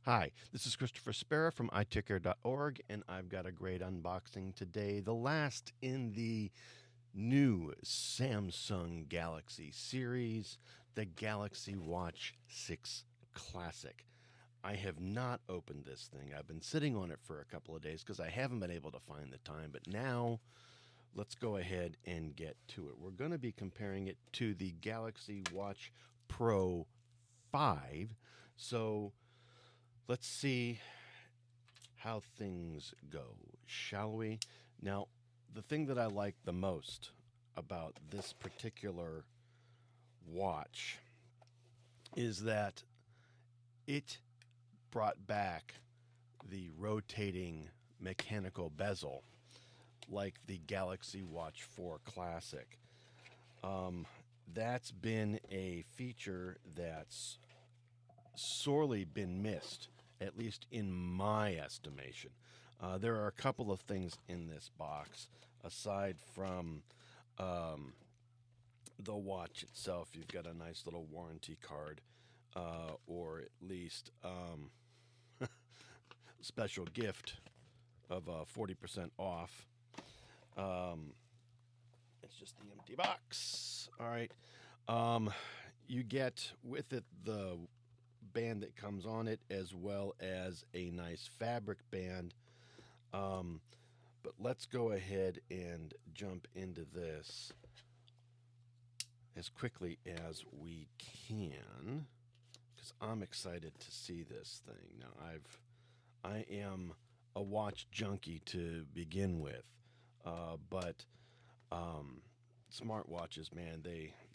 Hi, this is Christopher Spera from iTakeCare.org, and I've got a great unboxing today. The last in the new Samsung Galaxy series, the Galaxy Watch 6 Classic. I have not opened this thing. I've been sitting on it for a couple of days because I haven't been able to find the time, but now let's go ahead and get to it. We're going to be comparing it to the Galaxy Watch Pro 5. So let's see how things go, shall we? Now, the thing that I like the most about this particular watch is that it brought back the rotating mechanical bezel like the Galaxy Watch 4 Classic. That's been a feature that's sorely been missed, at least in my estimation. There are a couple of things in this box aside from the watch itself. You've got a nice little warranty card, or at least special gift of 40% off. It's just the empty box. All right. You get with it the band that comes on it, as well as a nice fabric band. But let's go ahead and jump into this as quickly as we can, because I'm excited to see this thing. Now, I am a watch junkie to begin with, but smartwatches, man,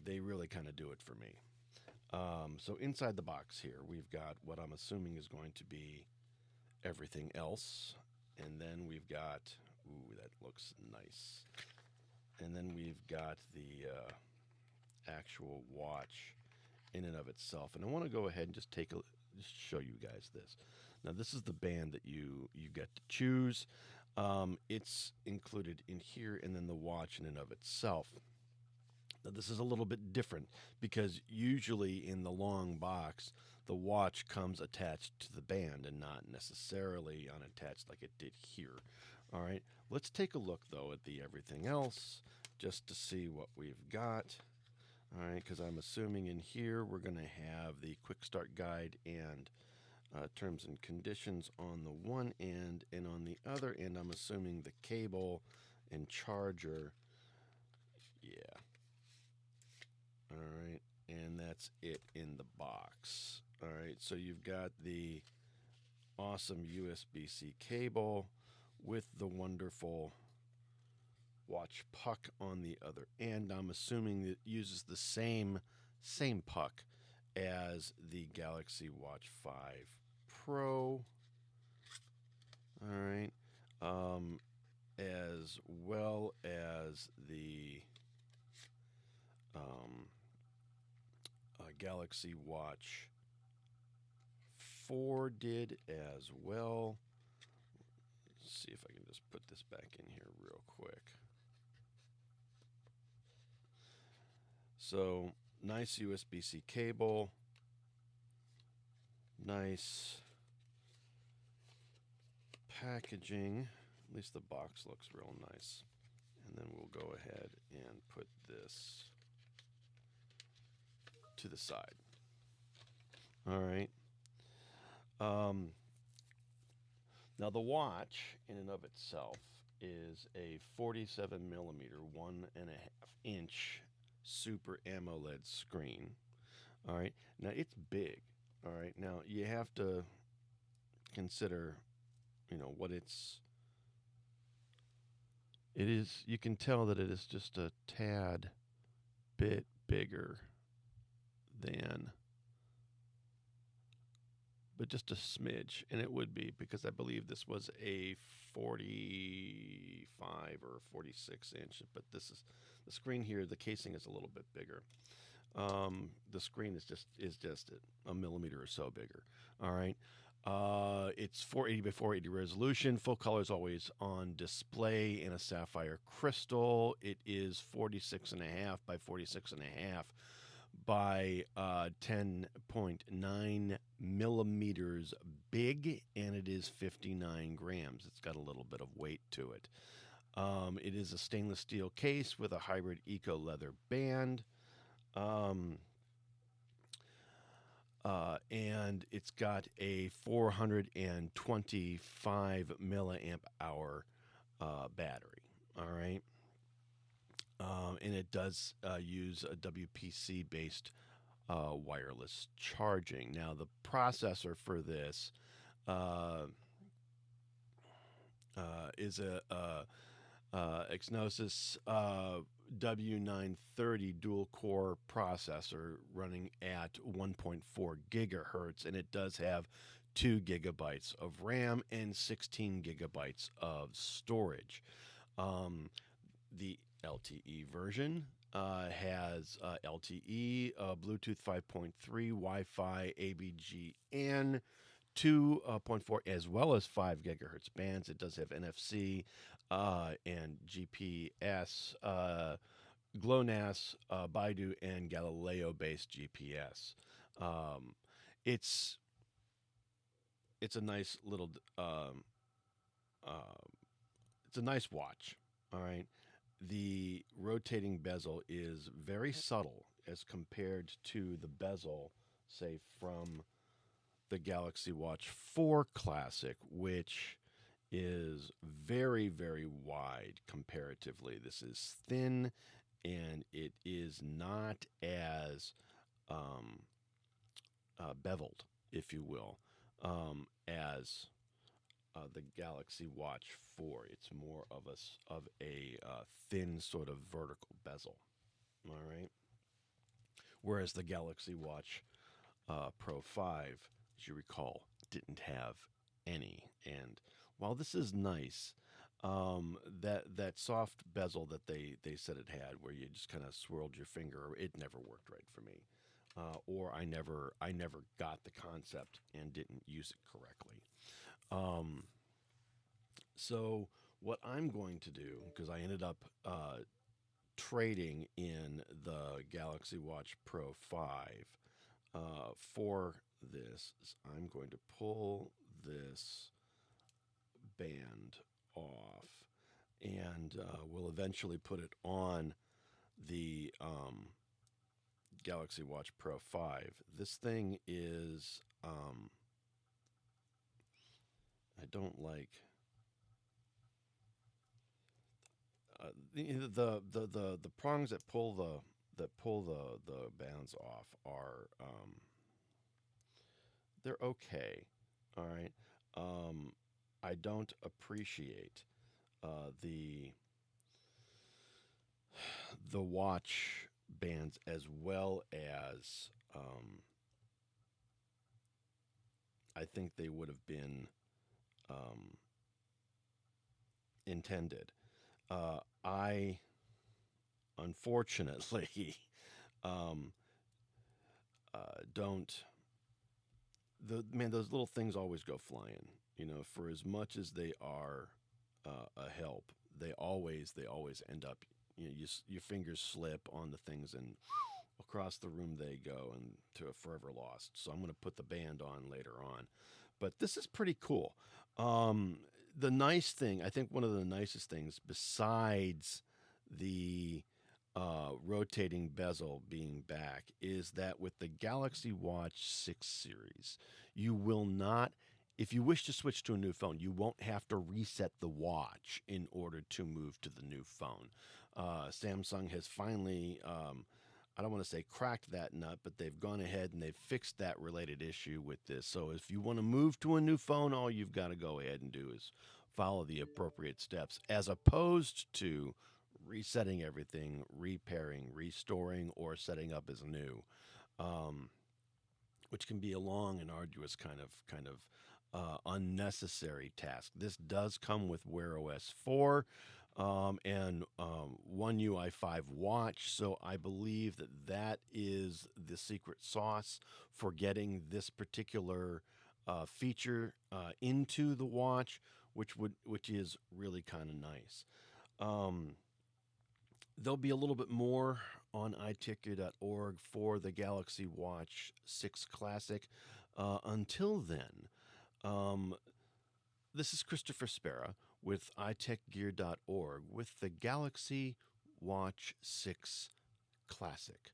they really kind of do it for me. So inside the box here, we've got what I'm assuming is going to be everything else. And then we've got, ooh, that looks nice. And then we've got the actual watch in and of itself. And I want to go ahead and just just show you guys this. Now, this is the band that you get to choose. It's included in here, and then the watch in and of itself. Now, this is a little bit different because usually in the long box, the watch comes attached to the band and not necessarily unattached like it did here. All right, let's take a look though at the everything else just to see what we've got. All right, because I'm assuming in here we're going to have the quick start guide and terms and conditions on the one end, and on the other end, I'm assuming the cable and charger. Yeah. All right, and that's it in the box. All right, so you've got the awesome USB-C cable with the wonderful watch puck on the other end. I'm assuming it uses the same puck as the Galaxy Watch 5 Pro. All right, as well as the Galaxy Watch 4 did as well. Let's see if I can just put this back in here real quick. So, nice USB-C cable. Nice packaging. At least the box looks real nice. And then we'll go ahead and put this to the side. All right. Now the watch in and of itself is a 47 millimeter, 1.5-inch Super AMOLED screen. All right. Now it's big. All right. Now you have to consider, what it is. You can tell that it is just a tad bit bigger than, but just a smidge, and it would be because I believe this was a 45 or 46 inch, but this is the screen here. The casing is a little bit bigger. The screen is just a millimeter or so bigger. All right. It's 480 by 480 resolution. Full color is always on display in a sapphire crystal. It is 46.5 by 46.5 by 10.9 millimeters big, and it is 59 grams. It's got a little bit of weight to it. It is a stainless steel case with a hybrid eco leather band. Um, and it's got a 425 milliamp hour battery. All right. And it does use a WPC based wireless charging. Now, the processor for this uh, is a Exynos W930 dual core processor running at 1.4 gigahertz, and it does have 2 gigabytes of RAM and 16 gigabytes of storage. Um, the LTE version has LTE, Bluetooth 5.3, Wi Fi, ABGN 2.4, as well as 5 gigahertz bands. It does have NFC and GPS, GLONASS, Baidu, and Galileo based GPS. Um, it's it's a nice little uh, it's a nice watch. All right. The rotating bezel is very subtle as compared to the bezel, say, from the Galaxy Watch 4 Classic, which is very, very wide comparatively. This is thin and it is not as um, beveled, if you will, as the Galaxy Watch 4. It's more of a thin sort of vertical bezel. All right. Whereas the Galaxy Watch Pro 5, as you recall, didn't have any. And while this is nice, that soft bezel that they said it had, where you just kind of swirled your finger, it never worked right for me, or I never got the concept and didn't use it correctly. Um, so what I'm going to do, because I ended up trading in the Galaxy Watch Pro 5 for this, is I'm going to pull this band off and we'll eventually put it on the Galaxy Watch Pro 5. This thing is, I don't like. The prongs that pull the bands off are they're okay. All right. I don't appreciate the watch bands as well as I think they would have been um, intended. I unfortunately um, don't. Those little things always go flying. You know, for as much as they are a help, they always end up. You know, your fingers slip on the things and across the room they go and to a forever lost. So I'm going to put the band on later on. But this is pretty cool. Um, the nice thing, I think one of the nicest things besides the rotating bezel being back is that with the Galaxy Watch 6 series, you will not, if you wish to switch to a new phone, you won't have to reset the watch in order to move to the new phone. Samsung has finally, I don't want to say cracked that nut, but they've gone ahead and they've fixed that related issue with this. So if you want to move to a new phone, all you've got to go ahead and do is follow the appropriate steps, as opposed to resetting everything, repairing, restoring, or setting up as new, um, which can be a long and arduous kind of unnecessary task. This does come with WearOS 4 and One UI 5 watch, so I believe that is the secret sauce for getting this particular feature into the watch, which is really kind of nice. Um, There'll be a little bit more on iTicker.org for the Galaxy Watch 6 Classic. Until then, this is Christopher Spera with iTechGear.org with the Galaxy Watch 6 Classic.